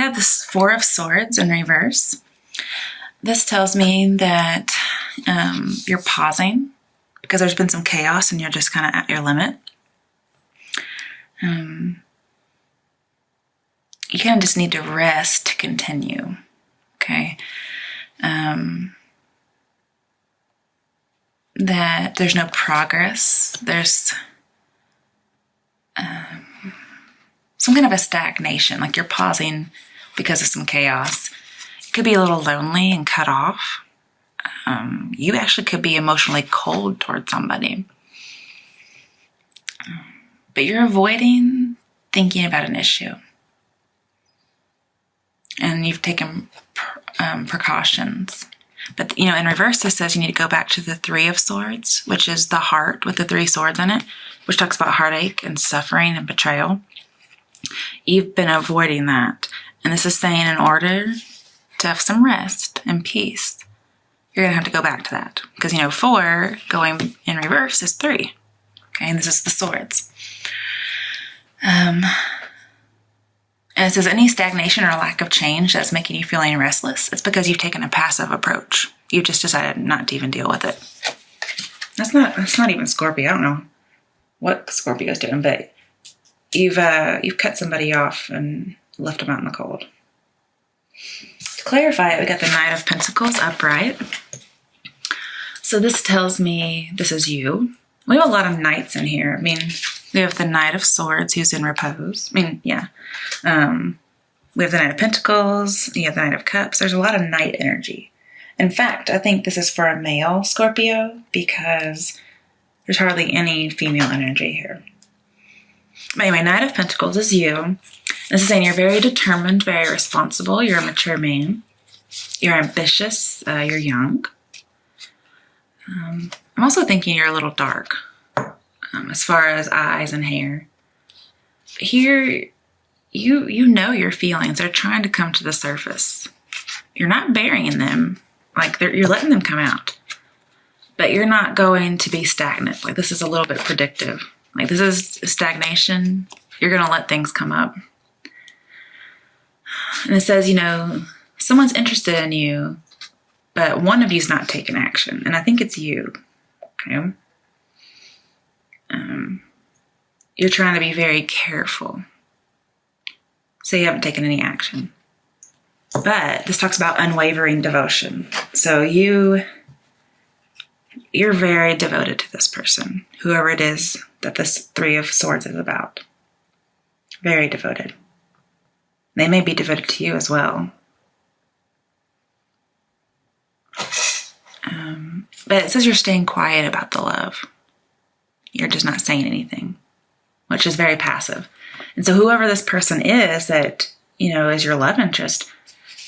have this Four of Swords in reverse. This tells me that you're pausing because there's been some chaos and you're just kind of at your limit. You kind of just need to rest to continue, okay? That there's no progress. There's some kind of a stagnation, like you're pausing because of some chaos. It could be a little lonely and cut off. You actually could be emotionally cold towards somebody. But you're avoiding thinking about an issue. And you've taken precautions. But, you know, in reverse, this says you need to go back to the Three of Swords, which is the heart with the three swords in it, which talks about heartache and suffering and betrayal. You've been avoiding that. And this is saying in order to have some rest and peace, you're going to have to go back to that. Because, you know, 4 going in reverse is 3. Okay, and this is the swords. And it says any stagnation or lack of change that's making you feeling restless, it's because you've taken a passive approach. You've just decided not to even deal with it. That's not even Scorpio. I don't know what Scorpio's doing, but you've cut somebody off and left them out in the cold. To clarify it, we got the Knight of Pentacles upright. So this tells me this is you. We have a lot of knights in here. I mean, we have the Knight of Swords who's in repose. I mean, yeah. We have the Knight of Pentacles. You have the Knight of Cups. There's a lot of knight energy. In fact, I think this is for a male Scorpio because there's hardly any female energy here. But anyway, Knight of Pentacles is you. This is saying you're very determined, very responsible. You're a mature man. You're ambitious. You're young. I'm also thinking you're a little dark as far as eyes and hair. Here, you know your feelings. They're trying to come to the surface. You're not burying them. Like, you're letting them come out. But you're not going to be stagnant. Like, this is a little bit predictive. Like, this is stagnation. You're going to let things come up. And it says, you know, someone's interested in you, but one of you's not taking action. And I think it's you. Okay? You're trying to be very careful. So you haven't taken any action. But this talks about unwavering devotion. So you're very devoted to this person, whoever it is that this Three of Swords is about. Very devoted. They may be devoted to you as well. But it says you're staying quiet about the love. You're just not saying anything, which is very passive. And so whoever this person is that, you know, is your love interest,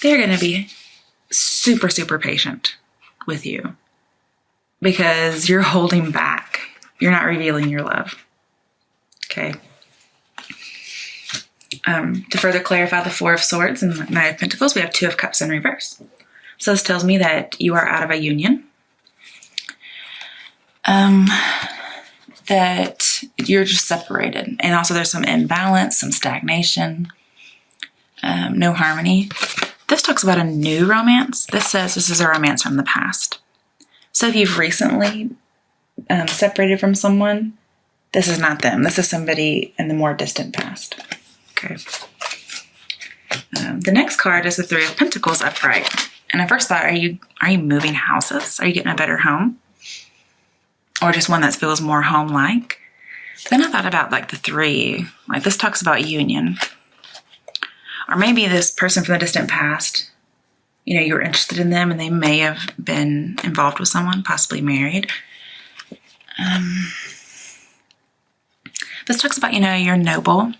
they're going to be super, super patient with you because you're holding back. You're not revealing your love. Okay. To further clarify the Four of Swords and the Knight of Pentacles, we have Two of Cups in reverse. So this tells me that you are out of a union. That you're just separated. And also there's some imbalance, some stagnation, no harmony. This talks about a new romance. This says this is a romance from the past. So if you've recently separated from someone, this is not them. This is somebody in the more distant past. Okay. The next card is the Three of Pentacles upright. And I first thought, are you moving houses? Are you getting a better home? Or just one that feels more home-like? Then I thought about like the 3. Like this talks about union. Or maybe this person from the distant past, you know, you were interested in them and they may have been involved with someone, possibly married. This talks about, you know, you're noble.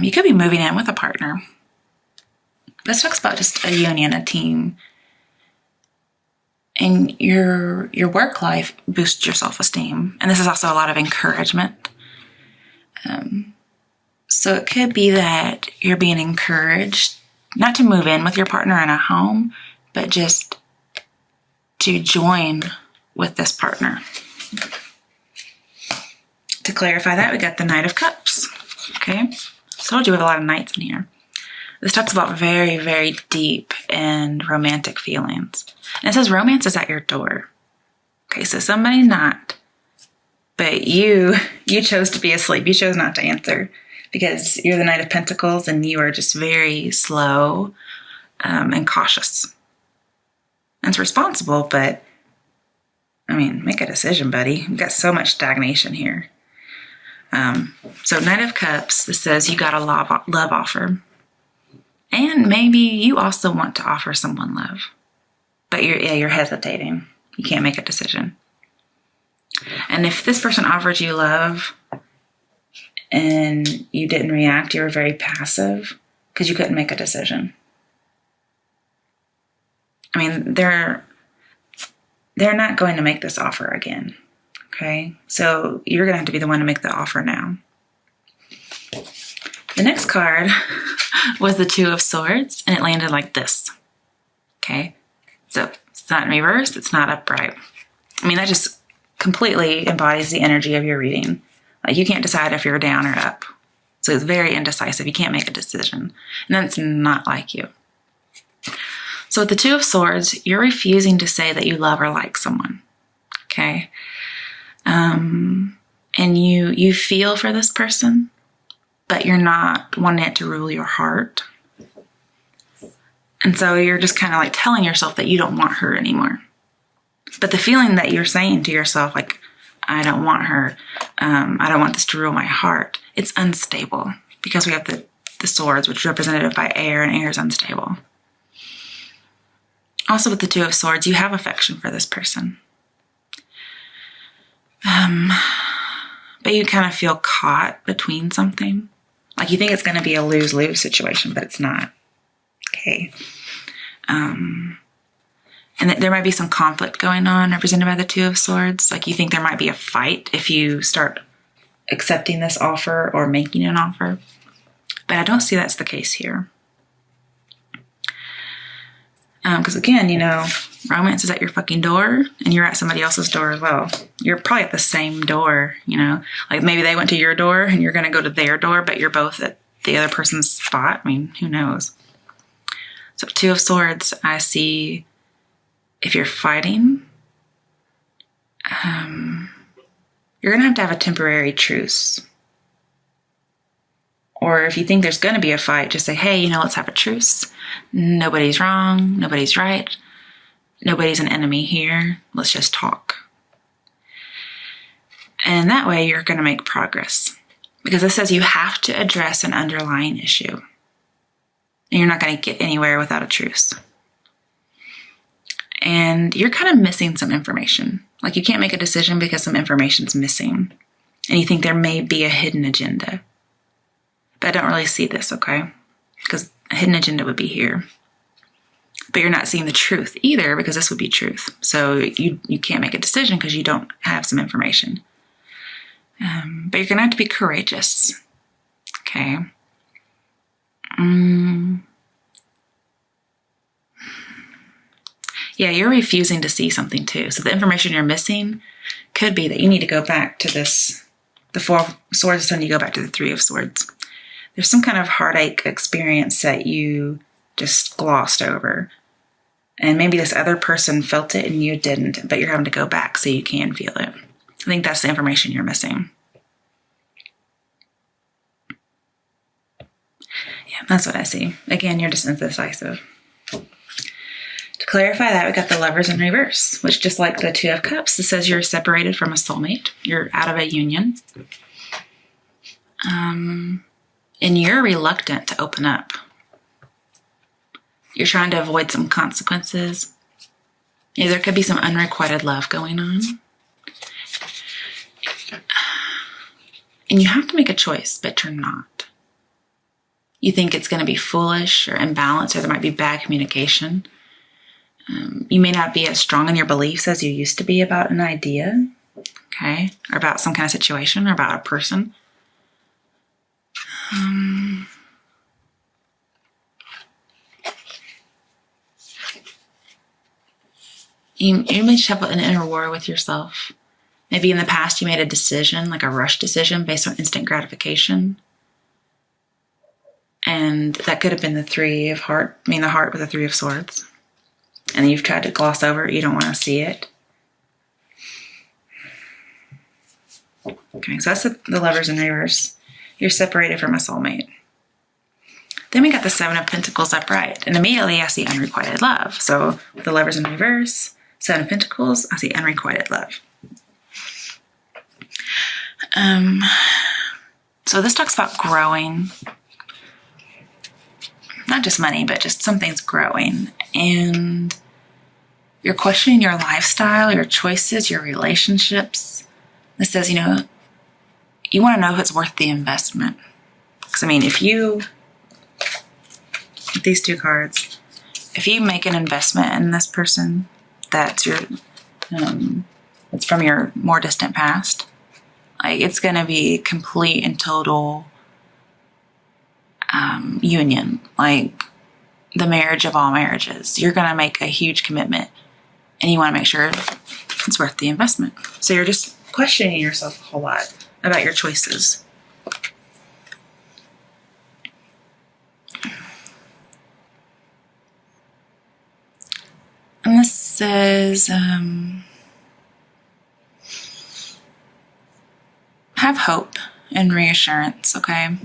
You could be moving in with a partner. This talks about just a union, a team. And your work life boosts your self-esteem. And this is also a lot of encouragement. So it could be that you're being encouraged not to move in with your partner in a home, but just to join with this partner. To clarify that, we got the Knight of Cups. Okay? So I told you we have a lot of knights in here. This talks about very, very deep and romantic feelings. And it says romance is at your door. Okay, so somebody knocked, but you chose to be asleep. You chose not to answer because you're the Knight of Pentacles and you are just very slow and cautious. And it's responsible, but I mean, make a decision, buddy. We've got so much stagnation here. So Knight of Cups, this says you got a love offer. And maybe you also want to offer someone love. But you're hesitating. You can't make a decision. And if this person offered you love and you didn't react, you were very passive because you couldn't make a decision. I mean, they're not going to make this offer again. Okay? So you're going to have to be the one to make the offer now. The next card was the Two of Swords, and it landed like this. Okay? So it's not in reverse, it's not upright. I mean, that just completely embodies the energy of your reading. Like, you can't decide if you're down or up. So it's very indecisive. You can't make a decision. And that's not like you. So with the Two of Swords, you're refusing to say that you love or like someone. Okay? And you feel for this person, but you're not wanting it to rule your heart. And so you're just kind of like telling yourself that you don't want her anymore. But the feeling that you're saying to yourself, like, I don't want her, I don't want this to rule my heart, it's unstable because we have the swords, which are represented by air, and air is unstable. Also with the Two of Swords, you have affection for this person. But you kind of feel caught between something. Like, you think it's going to be a lose-lose situation, but it's not. Okay. And there might be some conflict going on represented by the Two of Swords. Like, you think there might be a fight if you start accepting this offer or making an offer. But I don't see that's the case here. Because again, romance is at your fucking door and you're at somebody else's door as well. You're probably at the same door, like maybe they went to your door and you're going to go to their door, but you're both at the other person's spot. I mean, who knows? So Two of Swords, I see if you're fighting, you're going to have a temporary truce. Or if you think there's going to be a fight, just say, hey, let's have a truce. Nobody's wrong. Nobody's right. Nobody's an enemy here. Let's just talk. And that way you're going to make progress. Because it says you have to address an underlying issue. And you're not going to get anywhere without a truce. And you're kind of missing some information. Like, you can't make a decision because some information's missing. And you think there may be a hidden agenda. But I don't really see this, okay? Because a hidden agenda would be here. But you're not seeing the truth either, because this would be truth. So you can't make a decision because you don't have some information. But you're going to have to be courageous. Okay? Yeah, you're refusing to see something too. So the information you're missing could be that you need to go back to this. The Four of Swords is telling you to go back to the Three of Swords. There's some kind of heartache experience that you just glossed over. And maybe this other person felt it and you didn't, but you're having to go back so you can feel it. I think that's the information you're missing. Yeah, that's what I see. Again, you're just indecisive. To clarify that, we got the Lovers in reverse, which, just like the Two of Cups, it says you're separated from a soulmate. You're out of a union. And you're reluctant to open up. You're trying to avoid some consequences. Yeah, there could be some unrequited love going on. And you have to make a choice, but you're not. You think it's going to be foolish or imbalanced, or there might be bad communication. You may not be as strong in your beliefs as you used to be about an idea, okay, or about some kind of situation, or about a person. You may just have an inner war with yourself. Maybe in the past you made a decision, like a rush decision based on instant gratification. And that could have been the the heart with the Three of Swords. And you've tried to gloss over it. You don't want to see it. Okay, so that's the Lovers in reverse. You're separated from a soulmate. Then we got the Seven of Pentacles upright. And immediately I see unrequited love. So the Lovers in reverse, Seven of Pentacles, I see unrequited love. So this talks about growing. Not just money, but just something's growing. And you're questioning your lifestyle, your choices, your relationships. This says, you want to know if it's worth the investment. Because, with these two cards, if you make an investment in this person that's it's from your more distant past, like, it's going to be complete and total union, like the marriage of all marriages. You're going to make a huge commitment, and you want to make sure it's worth the investment. So you're just questioning yourself a whole lot about your choices. And this says, have hope and reassurance, okay?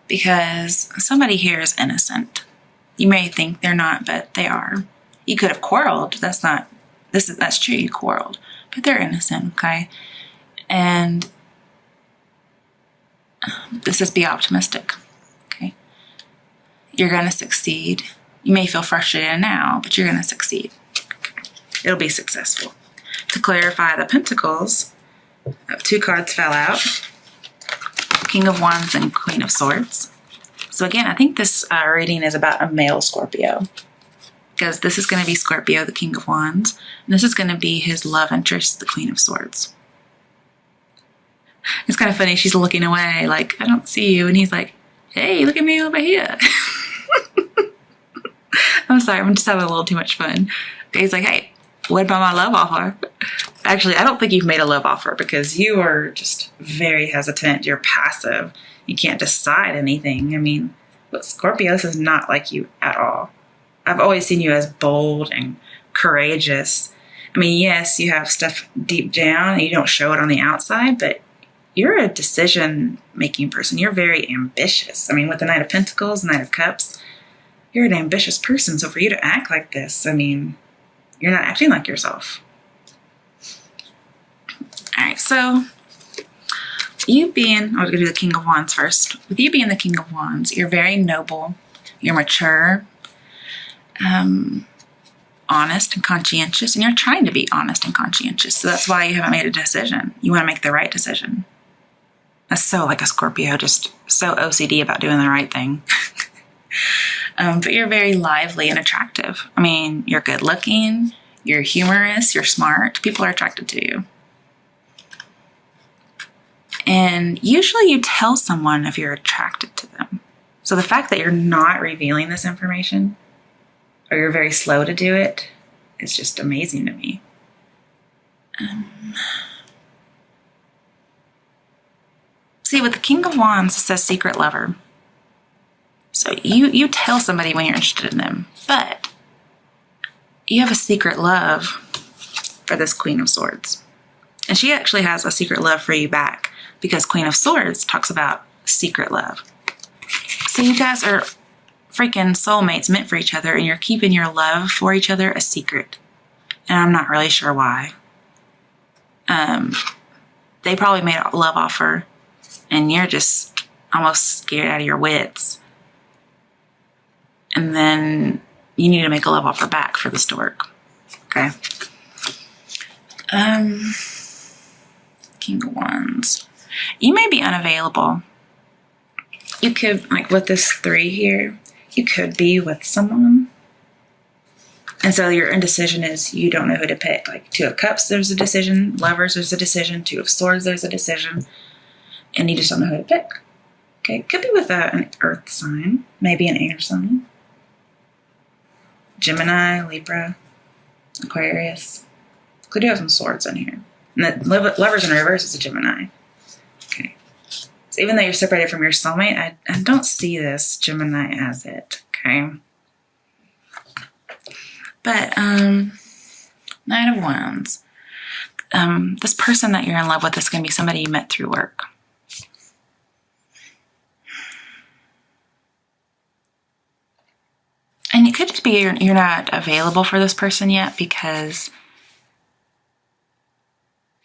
Because somebody here is innocent. You may think they're not, but they are. You could have quarreled. That's true, you quarreled. But they're innocent, okay? And this is be optimistic, okay? You're going to succeed. You may feel frustrated now, but you're going to succeed. It'll be successful. To clarify the Pentacles, two cards fell out. King of Wands and Queen of Swords. So again, I think this reading is about a male Scorpio. Because this is going to be Scorpio, the King of Wands. And this is going to be his love interest, the Queen of Swords. It's kind of funny. She's looking away like, I don't see you. And he's like, hey, look at me over here. I'm sorry. I'm just having a little too much fun. He's like, hey, what about my love offer? Actually, I don't think you've made a love offer because you are just very hesitant. You're passive. You can't decide anything. But Scorpio, this is not like you at all. I've always seen you as bold and courageous. Yes, you have stuff deep down and you don't show it on the outside, but you're a decision-making person. You're very ambitious. With the Knight of Pentacles, Knight of Cups, you're an ambitious person. So for you to act like this, you're not acting like yourself. All right, so I'll do the King of Wands first. With you being the King of Wands, you're very noble, you're mature, honest and conscientious, and you're trying to be honest and conscientious. So that's why you haven't made a decision. You want to make the right decision. That's so like a Scorpio, just so OCD about doing the right thing. But you're very lively and attractive. You're good looking, you're humorous, you're smart. People are attracted to you. And usually you tell someone if you're attracted to them. So the fact that you're not revealing this information, or you're very slow to do it, is just amazing to me. See, with the King of Wands, it says secret lover. So you tell somebody when you're interested in them, but you have a secret love for this Queen of Swords. And she actually has a secret love for you back, because Queen of Swords talks about secret love. So you guys are freaking soulmates meant for each other, and you're keeping your love for each other a secret. And I'm not really sure why. They probably made a love offer, and you're just almost scared out of your wits. And then you need to make a love offer back for this to work. Okay. King of Wands. You may be unavailable. You could, like with this 3 here, you could be with someone. And so your indecision is you don't know who to pick. Like 2 of Cups, there's a decision. Lovers, there's a decision. 2 of Swords, there's a decision. And you just don't know who to pick. Okay, could be with an earth sign, maybe an air sign. Gemini, Libra, Aquarius. Could have some swords in here. And the Lovers in reverse is a Gemini. Okay. So even though you're separated from your soulmate, I don't see this Gemini as it, okay? But Knight of Wands. This person that you're in love with is going to be somebody you met through work. And it could just be you're not available for this person yet because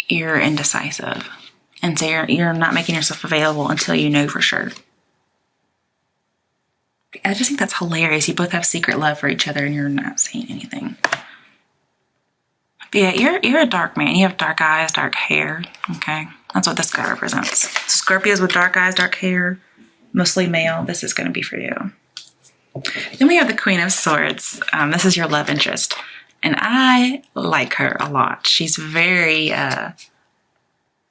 you're indecisive. And so you're not making yourself available until you know for sure. I just think that's hilarious. You both have secret love for each other and you're not saying anything. But yeah, you're a dark man. You have dark eyes, dark hair. Okay, that's what this guy represents. Scorpios with dark eyes, dark hair, mostly male. This is going to be for you. Then we have the Queen of Swords. This is your love interest. And I like her a lot. She's very,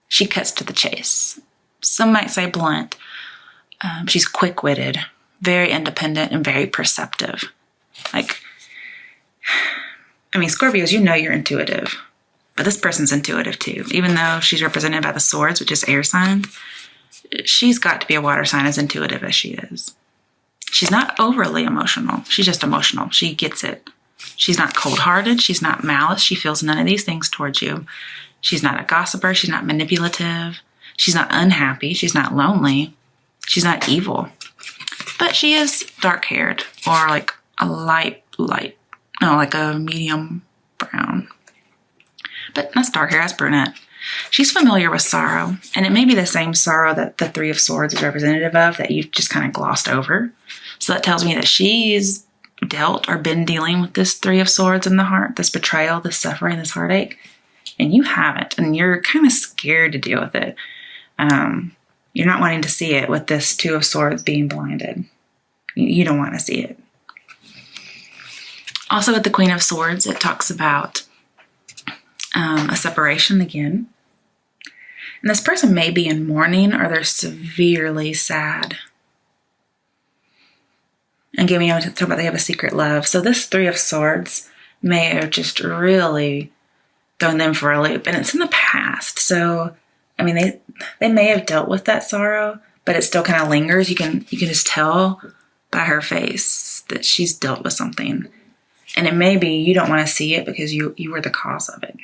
she cuts to the chase. Some might say blunt. She's quick-witted, very independent, and very perceptive. Like, I mean, Scorpios, you know you're intuitive. But this person's intuitive too. Even though she's represented by the swords, which is air signs, she's got to be a water sign as intuitive as she is. She's not overly emotional. She's just emotional. She gets it. She's not cold-hearted. She's not malice. She feels none of these things towards you. She's not a gossiper. She's not manipulative. She's not unhappy. She's not lonely. She's not evil. But she is dark-haired or like a like a medium brown. But that's dark hair. That's brunette. She's familiar with sorrow. And it may be the same sorrow that the Three of Swords is representative of that you've just kind of glossed over. So that tells me that she's dealt or been dealing with this Three of Swords in the heart, this betrayal, this suffering, this heartache, and you haven't, and you're kind of scared to deal with it. You're not wanting to see it with this Two of Swords being blinded. You don't want to see it. Also with the Queen of Swords, it talks about a separation again. And this person may be in mourning or they're severely sad. And again, we talk about they have a secret love. So this Three of Swords may have just really thrown them for a loop. And it's in the past. So, I mean, they may have dealt with that sorrow, but it still kind of lingers. You can just tell by her face that she's dealt with something. And it may be you don't want to see it because you were the cause of it.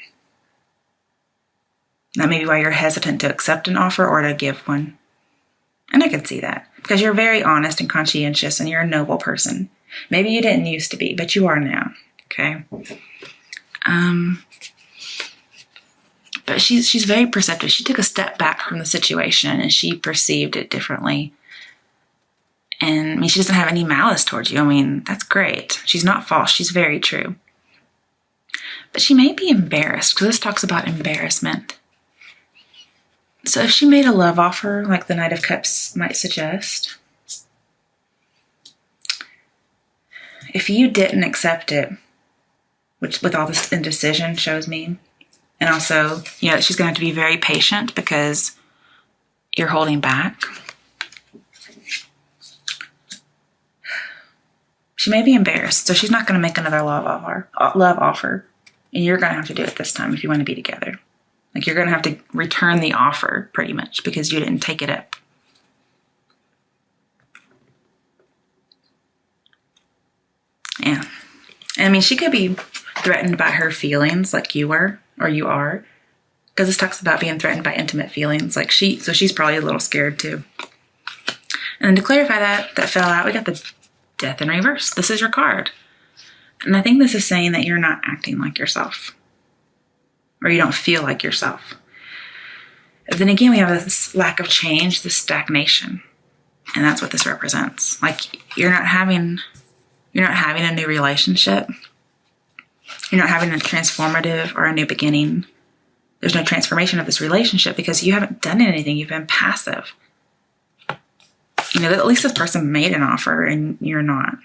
That may be why you're hesitant to accept an offer or to give one. And I can see that because you're very honest and conscientious and you're a noble person. Maybe you didn't used to be, but you are now. Okay. But she's very perceptive. She took a step back from the situation and she perceived it differently. And I mean, she doesn't have any malice towards you. I mean, that's great. She's not false. She's very true. But she may be embarrassed because this talks about embarrassment. So if she made a love offer, like the Knight of Cups might suggest, if you didn't accept it, which with all this indecision shows me, and also, you know, she's going to have to be very patient because you're holding back. She may be embarrassed, so she's not going to make another love offer, and you're going to have to do it this time if you want to be together. Like, you're going to have to return the offer, pretty much, because you didn't take it up. Yeah. And I mean, she could be threatened by her feelings like you were, or you are, because this talks about being threatened by intimate feelings. Like so she's probably a little scared too. And then to clarify that fell out, we got the Death in reverse. This is your card. And I think this is saying that you're not acting like yourself. Or you don't feel like yourself. And then again, we have this lack of change, this stagnation. And that's what this represents. Like, you're not having a new relationship. You're not having a transformative or a new beginning. There's no transformation of this relationship because you haven't done anything. You've been passive. You know, at least this person made an offer and you're not.